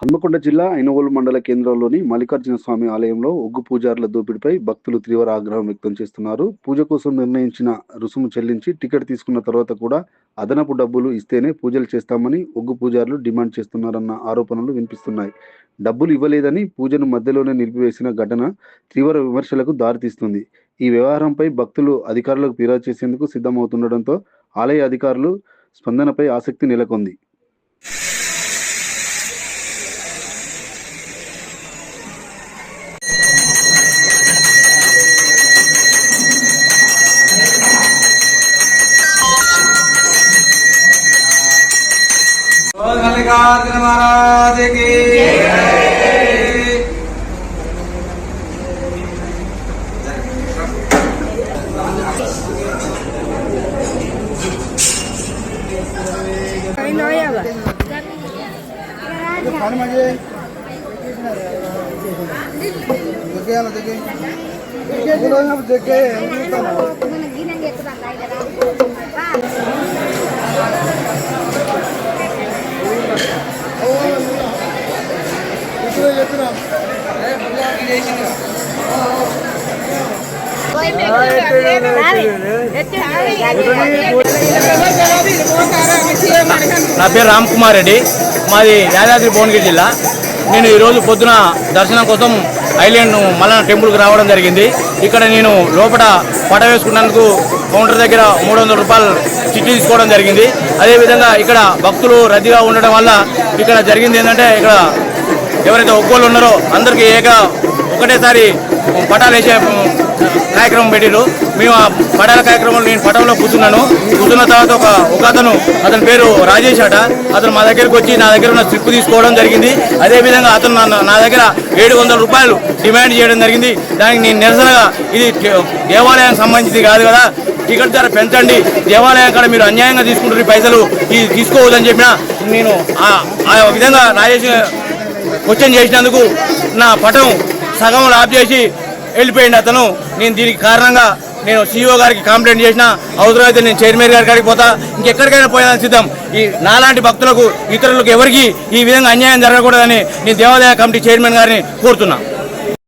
హన్మకొండ జిల్లా ఐనవోలు మండల కేంద్రంలోని మల్లికార్జున స్వామి ఆలయంలో ఒగ్గు పూజారుల దోపిడీపై భక్తులు తీవ్ర ఆగ్రహం వ్యక్తం చేస్తున్నారు. పూజ కోసం నిర్ణయించిన రుసుము చెల్లించి టికెట్ తీసుకున్న తర్వాత కూడా అదనపు డబ్బులు ఇస్తేనే పూజలు చేస్తామని ఒగ్గు పూజారులు డిమాండ్ చేస్తున్నారన్న ఆరోపణలు వినిపిస్తున్నాయి. డబ్బులు ఇవ్వలేదని పూజను మధ్యలోనే నిలిపివేసిన ఘటన తీవ్ర విమర్శలకు దారితీస్తుంది. ఈ వ్యవహారంపై భక్తులు అధికారులకు ఫిర్యాదు చేసేందుకు సిద్ధమవుతుండటంతో ఆలయ అధికారులు స్పందనపై ఆసక్తి నెలకొంది. मल्लिकार्जुन महाराज की నా పేరు రామ్ కుమార్ రెడ్డి, మాది యాదాద్రి భువనగిరి జిల్లా. నేను ఈరోజు పొద్దున దర్శనం కోసం ఐలాండ్ మల్లన్న టెంపుల్కి రావడం జరిగింది. ఇక్కడ నేను లోపల పట వేసుకున్నందుకు కౌంటర్ దగ్గర 300 రూపాయలు చిట్టి తీసుకోవడం జరిగింది. అదేవిధంగా ఇక్కడ భక్తులు రద్దీగా ఉండడం వల్ల ఇక్కడ జరిగింది ఏంటంటే, ఇక్కడ ఎవరైతే ఒక్కోళ్ళు ఉన్నారో అందరికీ ఒకటేసారి పటాలు వేసే కార్యక్రమం పెట్టిరు. మేము ఆ పటాల కార్యక్రమంలో నేను పటంలో కూర్చున్న తర్వాత ఒక అతని పేరు రాజేష్ అట. అతను మా దగ్గరకు వచ్చి నా దగ్గర ఉన్న స్లిప్ తీసుకోవడం జరిగింది. అదేవిధంగా అతను నా దగ్గర 700 రూపాయలు డిమాండ్ చేయడం జరిగింది. దానికి నేను నిరసనగా, ఇది దేవాలయానికి సంబంధించింది కాదు కదా, టికెట్ ధర పెంచండి, దేవాలయం కాడ మీరు అన్యాయంగా తీసుకుంటున్న పైసలు ఇది తీసుకోవద్దని చెప్పిన నేను ఆ విధంగా రాజేష్ క్వశ్చన్ చేసినందుకు నా పటం సగం ఆఫ్ చేసి వెళ్ళిపోయింది అతను. నేను దీనికి కారణంగా నేను CEO గారికి కంప్లైంట్ చేసిన, అవసరమైతే నేను చైర్మన్ గారి కాడికి పోతా, ఇంకెక్కడికైనా పోయేదానికి సిద్ధం. ఈ నాలాంటి భక్తులకు, ఇతరులకు ఎవరికి ఈ విధంగా అన్యాయం జరగకూడదని నేను దేవాలయ కమిటీ చైర్మన్ గారిని కోరుతున్నా.